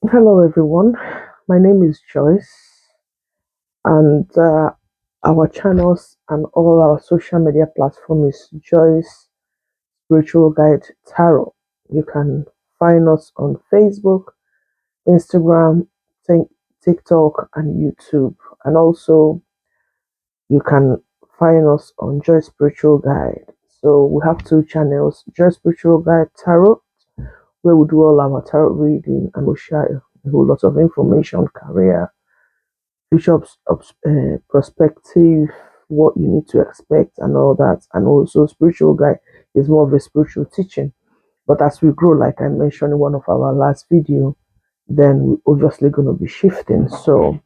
Hello, everyone. My name is Joyce, and our channels and all our social media platform is Joyce Spiritual Guide Tarot. You can find us on Facebook, Instagram, TikTok, and YouTube. And also, you can find us on Joyce Spiritual Guide. So we have two channels: Joyce Spiritual Guide Tarot, where we do all our tarot reading and we share a whole lot of information, career, future perspective, what you need to expect, and all that. And also, spiritual guide is more of a spiritual teaching. But as we grow, like I mentioned in one of our last video, then we're obviously going to be shifting. So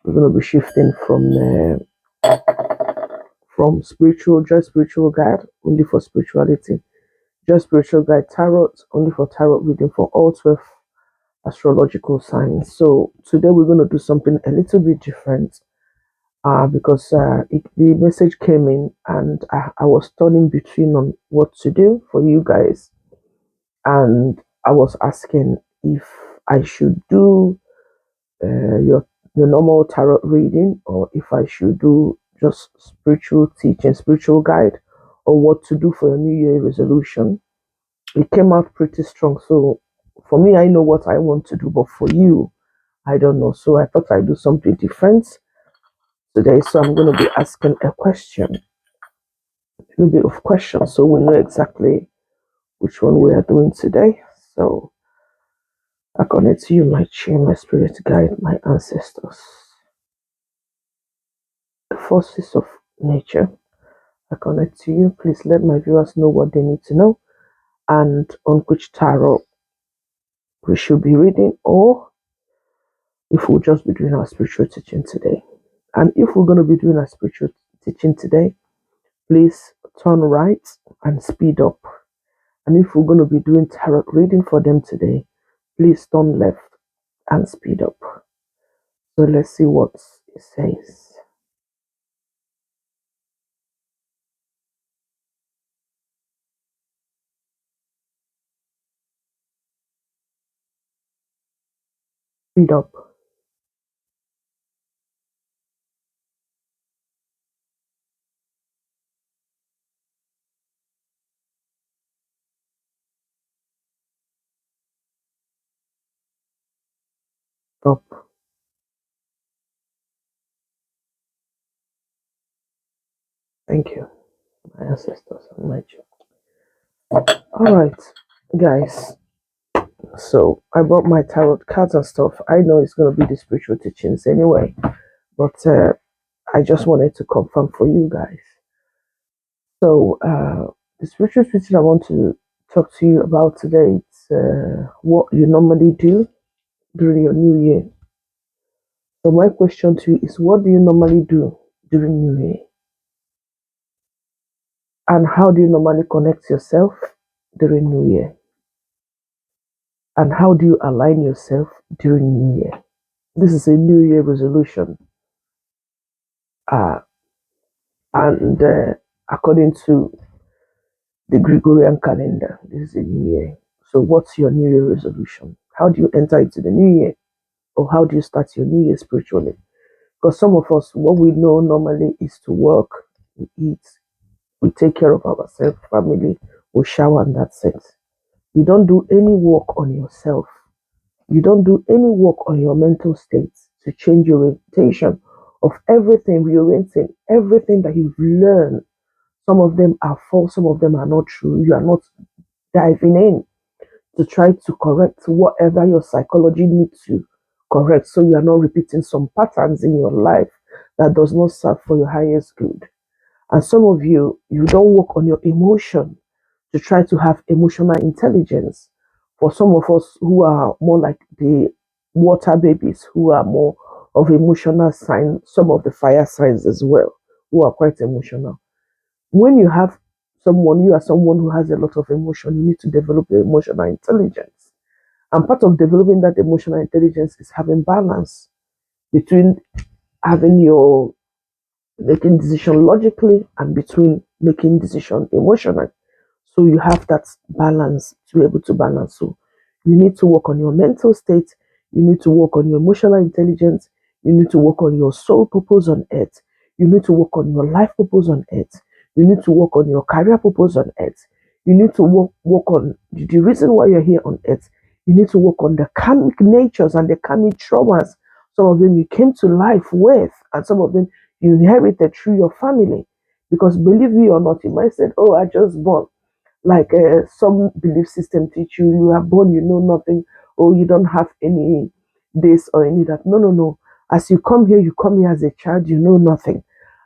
we're going to be shifting from spiritual, just spiritual guide only for spirituality, just spiritual guide tarot only for tarot reading for all 12 astrological signs. So today we're going to do something a little bit different because the message came in and I was turning between on what to do for you guys. And I was asking if I should do the normal tarot reading or if I should do just spiritual teaching, spiritual guide, or what to do for your New Year resolution. It came out pretty strong. So for me, I know what I want to do, but for you, I don't know. So I thought I'd do something different today. So I'm going to be asking a question, a little bit of questions, so we know exactly which one we are doing today. So I connect to you, my chair, my spirit guide, my ancestors, the forces of nature. I connect to you. Please let my viewers know what they need to know and on which tarot we should be reading, or if we'll just be doing our spiritual teaching today. And if we're going to be doing our spiritual teaching today, please turn right and speed up. And if we're going to be doing tarot reading for them today, please turn left and speed up. So let's see what it says. Speed up. Up. Thank you, my ancestors and my children. All right, guys. So I brought my tarot cards and stuff. I know it's going to be the spiritual teachings anyway, but I just wanted to confirm for you guys. So the spiritual teaching I want to talk to you about today is what you normally do during your new year. So my question to you is, what do you normally do during New Year? And how do you normally connect yourself during New Year? And how do you align yourself during New Year? This is a New Year resolution. Uh, and according to the Gregorian calendar, this is a New Year. So what's your New Year resolution? How do you enter into the New Year? Or how do you start your New Year spiritually? Because some of us, what we know normally is to work, we eat, we take care of ourselves, family, we shower, and that's it. You don't do any work on yourself. You don't do any work on your mental states to change your orientation of everything, reorienting everything that you've learned. Some of them are false, some of them are not true. You are not diving in to try to correct whatever your psychology needs to correct, so you are not repeating some patterns in your life that does not serve for your highest good. And some of you, you don't work on your emotion to try to have emotional intelligence. For some of us who are more like the water babies, who are more of emotional sign, some of the fire signs as well, who are quite emotional. When you have someone, you are someone who has a lot of emotion, you need to develop your emotional intelligence. And part of developing that emotional intelligence is having balance between having your making decision logically and between making decision emotionally. So you have that balance to be able to balance. So you need to work on your mental state. You need to work on your emotional intelligence. You need to work on your soul purpose on earth. You need to work on your life purpose on earth. You need to work on your career purpose on earth. You need to work on the reason why you're here on earth. You need to work on the karmic natures and the karmic traumas. Some of them you came to life with, and some of them you inherited through your family. Because believe me or not, you might say, "Oh, I just born." Like some belief system teach you, you are born, you know nothing, or you don't have any this or any that. No, no, no. As you come here as a child, you know nothing.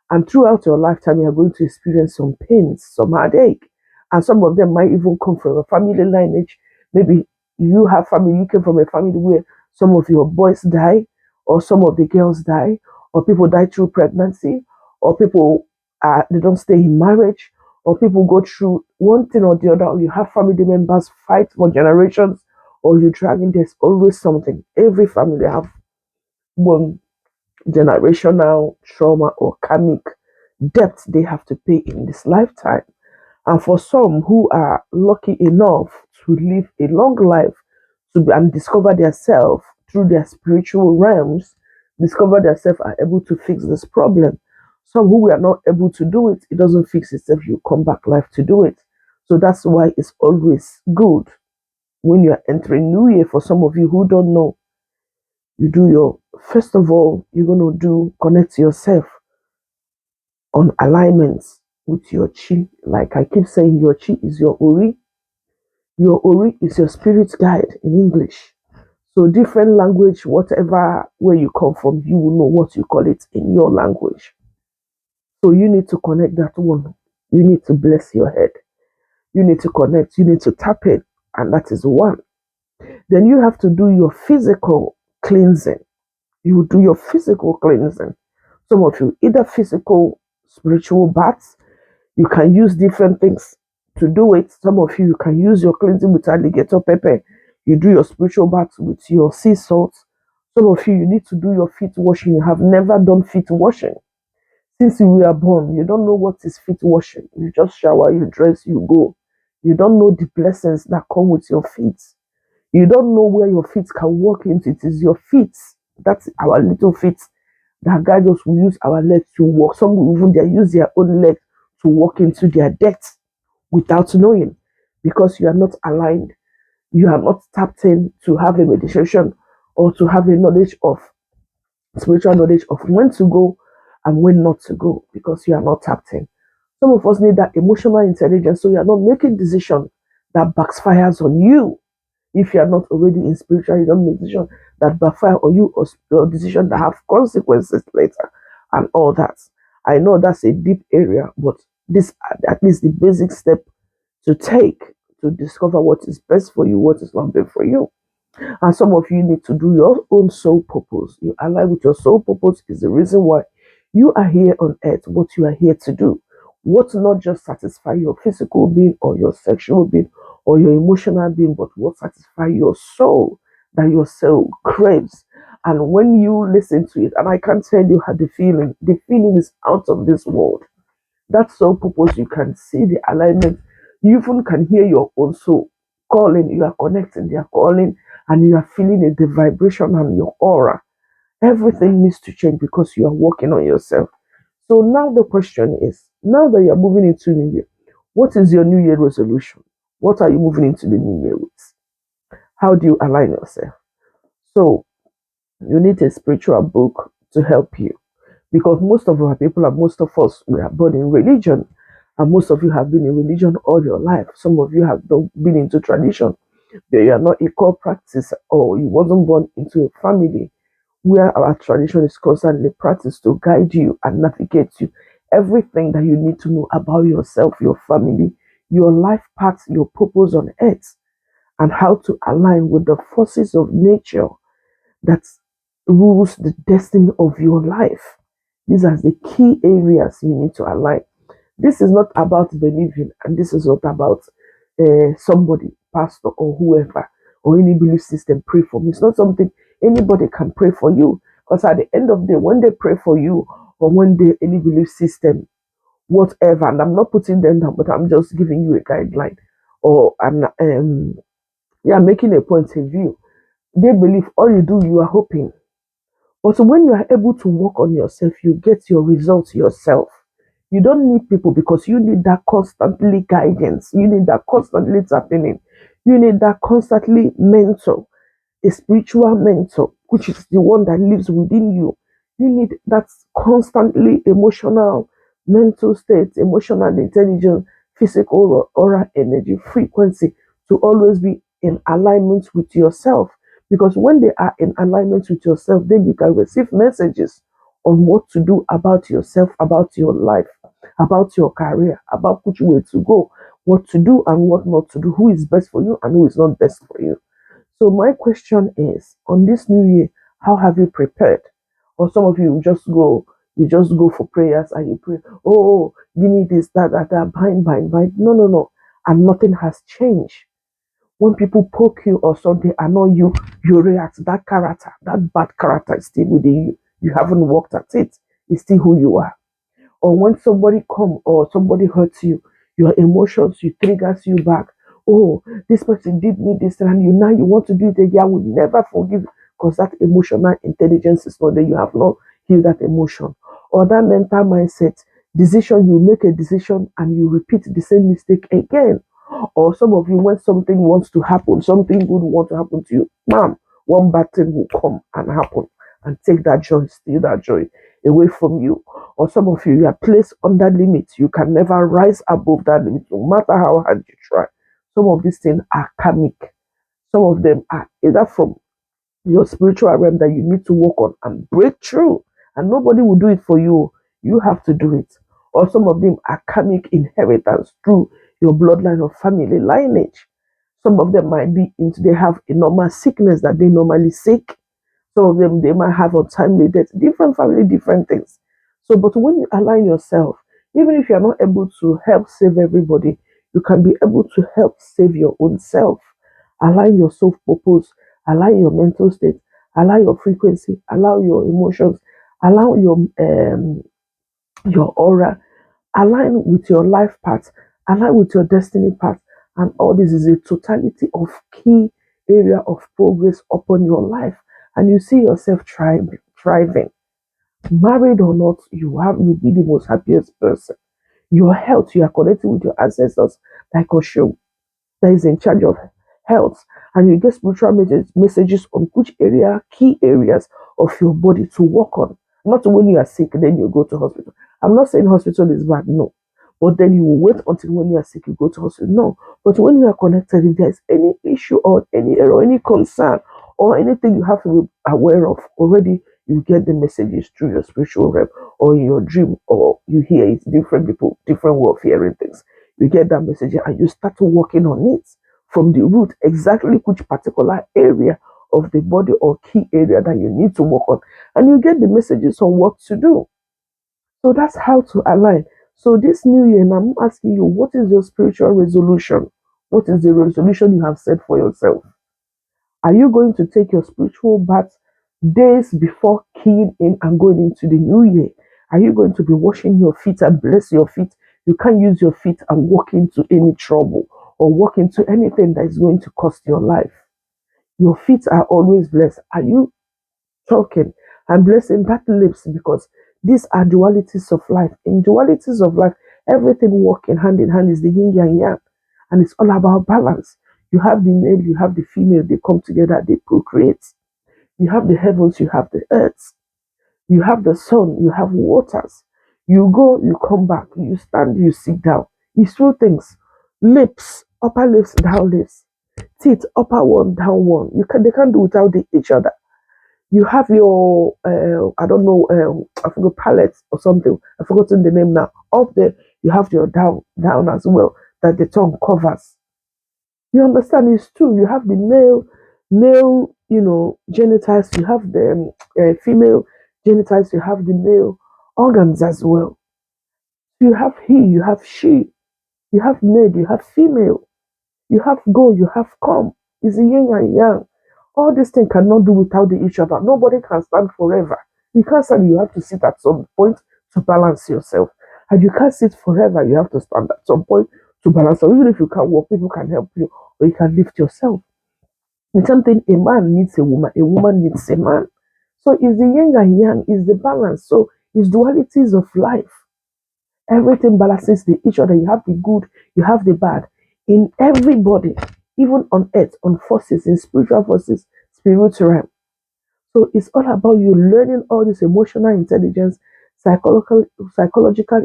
And throughout your lifetime, you're going to experience some pains, some heartache. And some of them might even come from a family lineage. Maybe you came from a family where some of your boys die, or some of the girls die, or people die through pregnancy, or people they don't stay in marriage, or people go through one thing or the other, or you have family members fight for generations, or you're dragging, there's always something. Every family have one generational trauma or karmic debt they have to pay in this lifetime. And for some who are lucky enough to live a long life and discover themselves through their spiritual realms, discover themselves are able to fix this problem. Some who are not able to do it, it doesn't fix itself, you come back life to do it. So that's why it's always good when you're entering New Year. For some of you who don't know, you do your first of all, you're gonna do connect yourself on alignments with your chi. Like I keep saying, your chi is your ori. Your ori is your spirit guide in English. So different language, whatever where you come from, you will know what you call it in your language. So you need to connect that one. You need to bless your head. You need to connect. You need to tap it, and that is one. Then you have to do your physical cleansing. You do your physical cleansing. Some of you either physical, spiritual baths. You can use different things to do it. Some of you can use your cleansing with alligator pepper. You do your spiritual bath with your sea salt. Some of you need to do your feet washing. You have never done feet washing. Since you were born, you don't know what is feet washing. You just shower, you dress, you go. You don't know the blessings that come with your feet. You don't know where your feet can walk into. It is your feet. That's our little feet that guide us. We use our legs to walk. Some will even they use their own legs to walk into their death without knowing, because you are not aligned. You are not tapped in to have a meditation or to have a knowledge of spiritual knowledge of when to go and when not to go, because you are not tapped in. Some of us need that emotional intelligence so you are not making decisions that backfires on you. If you are not already in spiritual, you don't make decisions that backfire on you, or decisions that have consequences later and all that. I know that's a deep area, but this at least the basic step to take to discover what is best for you, what is not best for you. And some of you need to do your own soul purpose. You align with your soul purpose is the reason why you are here on earth, what you are here to do. What not just satisfy your physical being or your sexual being or your emotional being, but what satisfy your soul that your soul craves. And when you listen to it, and I can't tell you how the feeling is out of this world. That soul purpose, you can see the alignment. You even can hear your own soul calling. You are connecting, they are calling, and you are feeling it, the vibration and your aura. Everything needs to change because you are working on yourself. So now the question is, now that you're moving into New Year, what is your New Year resolution? What are you moving into the New Year with? How do you align yourself? So you need a spiritual book to help you, because most of our people and most of us we are born in religion, and most of you have been in religion all your life. Some of you have not been into tradition, but you are not a core practice, or you wasn't born into a family where our tradition is constantly practiced to guide you and navigate you. Everything that you need to know about yourself, your family, your life path, your purpose on earth, and how to align with the forces of nature that rules the destiny of your life. These are the key areas you need to align. This is not about believing, and this is not about somebody, pastor or whoever, or any belief system pray for me. It's not something anybody can pray for you. Because at the end of the day, when they pray for you, or when they any belief system, whatever, and I'm not putting them down, but I'm just giving you a guideline, or I'm yeah, making a point of view. They believe all you do, you are hoping. But when you are able to work on yourself, you get your results yourself. You don't need people because you need that constantly guidance. You need that constantly tapping in. You need that constantly mentor, a spiritual mentor, which is the one that lives within you. You need that constantly emotional, mental state, emotional intelligence, physical aura energy, frequency to always be in alignment with yourself. Because when they are in alignment with yourself, then you can receive messages on what to do about yourself, about your life, about your career, about which way to go, what to do and what not to do, who is best for you and who is not best for you. So my question is, on this new year, how have you prepared? Or some of you just go for prayers and you pray, oh, give me this, that, bind. No, no, no. And nothing has changed. When people poke you or something annoy you, you react. That character, that bad character is still within you. You haven't worked at it. It's still who you are. Or when somebody come or somebody hurts you, your emotions, you triggers you back. Oh, this person did me this and you want to do it again. I will never forgive because that emotional intelligence is not there. You have not healed that emotion. Or that mental mindset, decision, you make a decision and you repeat the same mistake again. Or some of you, when something wants to happen, something good wants to happen to you, ma'am, one bad thing will come and happen and take that joy, steal that joy away from you. Or some of you, you are placed under limits. You can never rise above that limit, no matter how hard you try. Some of these things are karmic. Some of them are either from your spiritual realm that you need to work on and break through. And nobody will do it for you. You have to do it. Or some of them are karmic inheritance through your bloodline or family lineage. Some of them might be into they have a normal sickness that they normally sick. Some of them they might have untimely death, different family, different things. So, but when you align yourself, even if you're not able to help save everybody, you can be able to help save your own self. Align your self purpose, align your mental state, allow your frequency, allow your emotions, allow your aura, align with your life path, align with your destiny path, and all this is a totality of key area of progress upon your life, and you see yourself thriving. Married or not, you'll be the most happiest person. Your health, you are connected with your ancestors like Osho that is in charge of health, and you get spiritual messages on which key areas of your body to work on. Not when you are sick, then you go to hospital. I'm not saying hospital is bad, no. But then you will wait until when you are sick, you go to hospital. No. But when you are connected, if there's any issue or any error, any concern, or anything you have to be aware of already, you get the messages through your spiritual realm or in your dream, or you hear it, different people, different way of hearing things. You get that message and you start working on it from the root, exactly which particular area of the body or key area that you need to work on. And you get the messages on what to do. So that's how to align. So this new year, and I'm asking you, what is your spiritual resolution? What is the resolution you have set for yourself? Are you going to take your spiritual bath days before keying in and going into the new year? Are you going to be washing your feet and bless your feet? You can't use your feet and walk into any trouble or walk into anything that is going to cost your life. Your feet are always blessed. Are you talking and blessing that lips? Because these are dualities of life. In dualities of life, everything working hand in hand is the yin and yang, and it's all about balance. You have the male, you have the female, they come together, they procreate. You have the heavens, you have the earth, you have the sun, you have waters. You go, you come back, you stand, you sit down. It's two things: lips, upper lips, down lips, teeth, upper one, down one. They can't do without each other. You have your I don't know, I forgot palette or something. I've forgotten the name now. Up there, you have your down as well that the tongue covers. You understand? It's true. You have the male, genitals. You have the female genitals. You have the male organs as well. You have he. You have she. You have male. You have female. You have go. You have come. It's a yin and yang. All these things cannot do without each other. Nobody can stand forever. You can't stand. You have to sit at some point to balance yourself, and you can't sit forever. You have to stand at some point to balance. So even if you can't walk, people can help you, or you can lift yourself. It's something a man needs a woman needs a man. So it's the yin and yang, is the balance. So it's dualities of life. Everything balances each other. You have the good, you have the bad. In everybody, even on earth, on forces, in spiritual forces, spiritual realm. So it's all about you learning all this emotional intelligence, psychological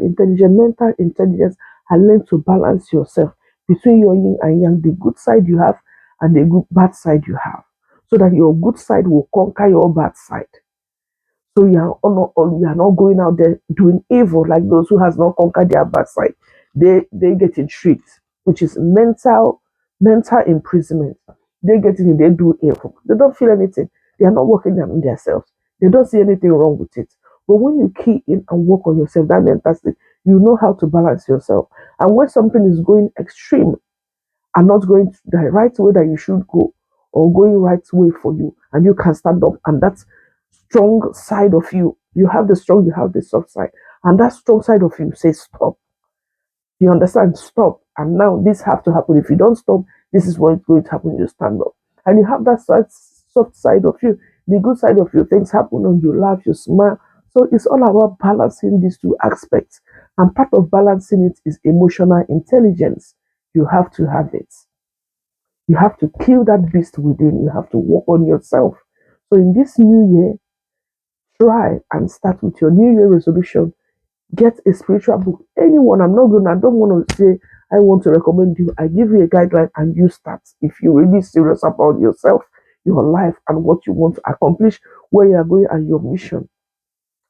intelligence, mental intelligence, and learn to balance yourself between your yin and yang, the good side you have and the good bad side you have. So that your good side will conquer your bad side. So you are not going out there doing evil like those who has not conquered their bad side. They get intrigued, which is mental imprisonment. They get in, they do evil. They don't feel anything. They are not working on themselves. They don't see anything wrong with it. But when you key in and work on yourself, that mental state, you know how to balance yourself. And when something is going extreme, are not going the right way that you should go or going right way for you, and you can stand up, and that strong side of you have the strong, you have the soft side, and that strong side of you says stop. You understand? Stop. And now this have to happen. If you don't stop, this is what's going to happen. You stand up. And you have that soft side of you, the good side of you. Things happen and you laugh, you smile. So it's all about balancing these two aspects. And part of balancing it is emotional intelligence. You have to have it. You have to kill that beast within. You have to work on yourself. So in this new year, try and start with your new year resolution. Get a spiritual book. Anyone, I don't want to say I want to recommend you. I give you a guideline and you start. If you're really serious about yourself, your life, and what you want to accomplish, where you are going and your mission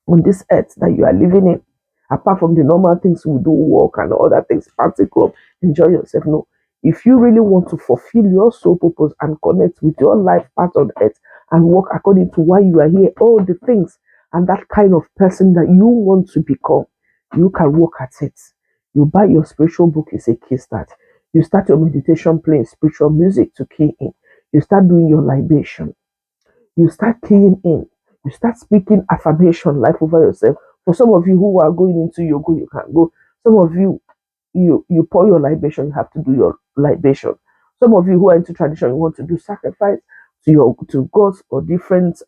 on this earth that you are living in, apart from the normal things we do, work and other things, party club, enjoy yourself. No. If you really want to fulfill your soul purpose and connect with your life part on earth and work according to why you are here, all the things and that kind of person that you want to become, you can work at it. You buy your spiritual book, is a key start. You start your meditation playing spiritual music to key in. You start doing your libation. You start keying in. You start speaking affirmation life over yourself. For some of you who are going into yoga, you can go. Some of you, you pour your libation, you have to do your libation. Some of you who are into tradition, you want to do sacrifice to gods or different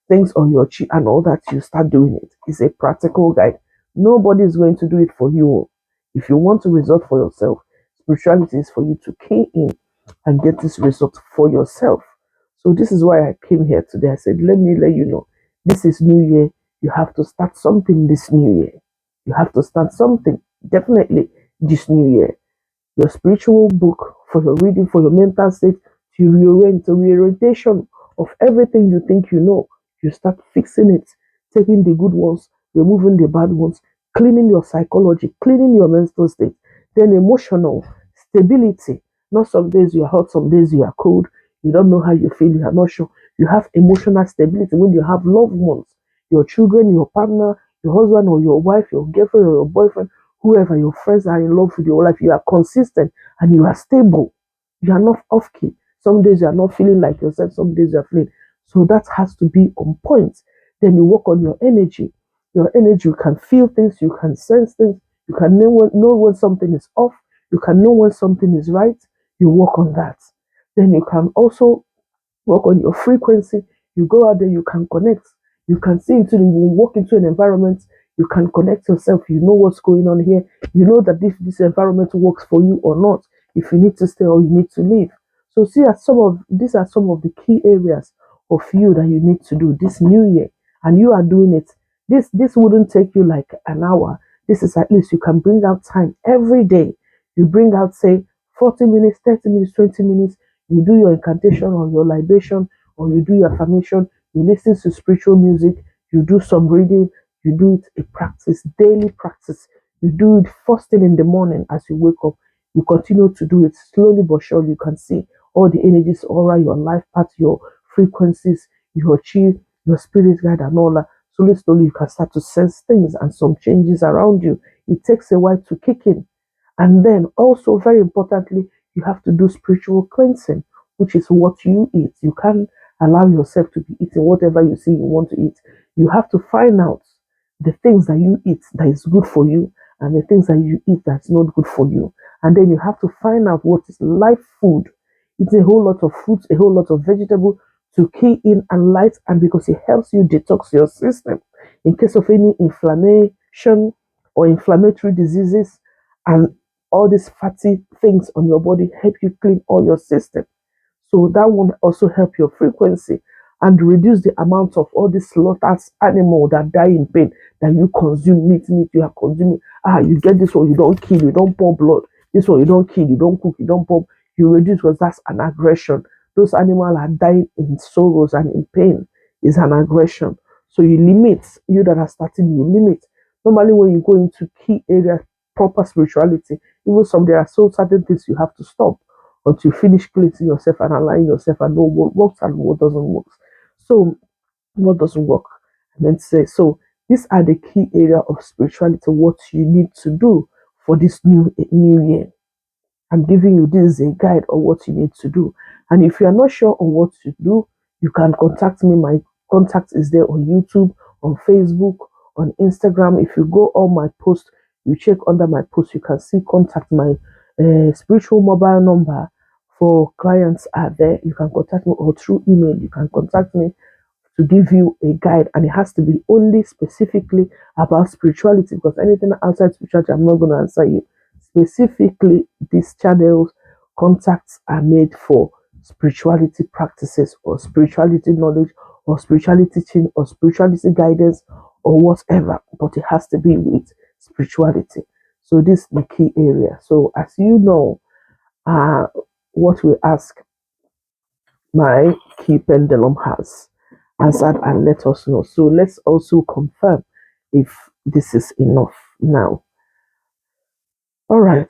things on your chi and all that. You start doing it. It's a practical guide. Nobody is going to do it for you. If you want to result for yourself, spirituality is for you to key in and get this result for yourself. So this is why I came here today. I said, let me let you know, this is New Year. You have to start something this New Year. You have to start something definitely this New Year. Your spiritual book for your reading, for your mental state, to reorient, to reorientation of everything you think you know. You start fixing it, taking the good ones, removing the bad ones, cleaning your psychology, cleaning your mental state. Then emotional stability. Not some days you are hot, some days you are cold. You don't know how you feel, you are not sure. You have emotional stability when you have loved ones, your children, your partner, your husband or your wife, your girlfriend or your boyfriend, whoever your friends are in love with your life, you are consistent and you are stable. You are not off key. Some days you are not feeling like yourself, some days you are feeling. So that has to be on point. Then you work on your energy. Your energy, you can feel things, you can sense things, you can know when something is off, you can know when something is right. You work on that. Then you can also work on your frequency. You go out there, you can connect. You can see into you walk into an environment, you can connect yourself. You know what's going on here. You know that if this environment works for you or not, if you need to stay or you need to leave. So see that these are some of the key areas of you that you need to do this new year. And you are doing it. This wouldn't take you like an hour. This is at least you can bring out time every day. You bring out say 40 minutes, 30 minutes, 20 minutes. You do your incantation or your libation or you do your affirmation, you listen to spiritual music, you do some reading, you do it a practice, daily practice. You do it first thing in the morning as you wake up. You continue to do it slowly but surely. You can see all the energies, aura, your life path, your frequencies, your chi, your spirit guide, and all that. Slowly, slowly, you can start to sense things and some changes around you. It takes a while to kick in. And then also very importantly, you have to do spiritual cleansing, which is what you eat. You can't allow yourself to be eating whatever you see you want to eat. You have to find out the things that you eat that is good for you and the things that you eat that's not good for you. And then you have to find out what is life food. Eat a whole lot of fruits, a whole lot of vegetable to key in and light, and because it helps you detox your system in case of any inflammation or inflammatory diseases, and all these fatty things on your body help you clean all your system. So that one also help your frequency and reduce the amount of all these slaughtered animal that die in pain that you consume meat you are consuming. You get this one, you don't kill, you don't pour blood. This one you don't kill, you don't cook, you don't pour. You reduce because that's an aggression. Those animals are dying in sorrows and in pain is an aggression. So you limit, you that are starting, you limit. Normally when you go into key areas, proper spirituality, even some there are so certain things you have to stop until you finish cleansing yourself and aligning yourself and know what works and what doesn't work. So, what doesn't work? And then say, so these are the key area of spirituality, what you need to do for this new year. I'm giving you this a guide on what you need to do. And if you are not sure on what to do, you can contact me. My contact is there on YouTube, on Facebook, on Instagram. If you go on my post, you check under my post, you can see contact my spiritual mobile number for clients are there. You can contact me or through email. You can contact me to give you a guide, and it has to be only specifically about spirituality because anything outside spirituality, I'm not going to answer you. Specifically, these channels contacts are made for spirituality practices or spirituality knowledge or spirituality teaching or spirituality guidance or whatever, but it has to be with spirituality. So this is the key area. So as you know, uh, what we ask my key pendulum has answered and let us know. So let's also confirm if this is enough now. All right,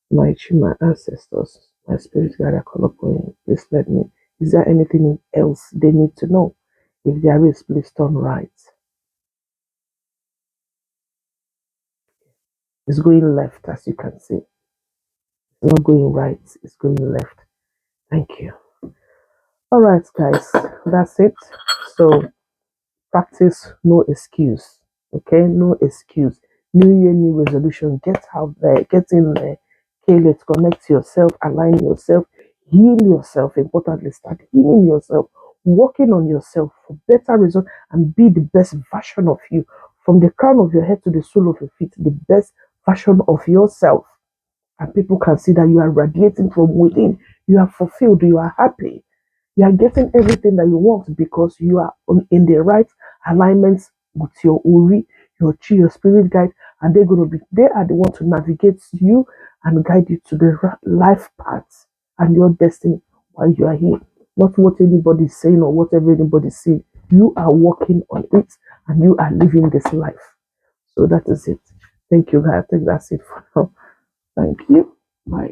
my ancestors, my spirit guide, I call upon you. Please let me. Is there anything else they need to know? If there is, please turn right. It's going left, as you can see. It's not going right, it's going left. Thank you. All right, guys, that's it. So practice no excuse. Okay, no excuse. New year, new resolution. Get out there, get in there. Okay, let's connect yourself, align yourself, heal yourself. Importantly, start healing yourself, working on yourself for better results, and be the best version of you. From the crown of your head to the sole of your feet, the best version of yourself. And people can see that you are radiating from within. You are fulfilled, you are happy, you are getting everything that you want because you are in the right alignment with your Uri, your Chi, your spirit guide, and they are the one to navigate you and guide you to the life path and your destiny while you are here. Not what anybody is saying or whatever anybody is saying. You are working on it and you are living this life. So that is it. Thank you, guys. I think that's it for now. Thank you. Bye.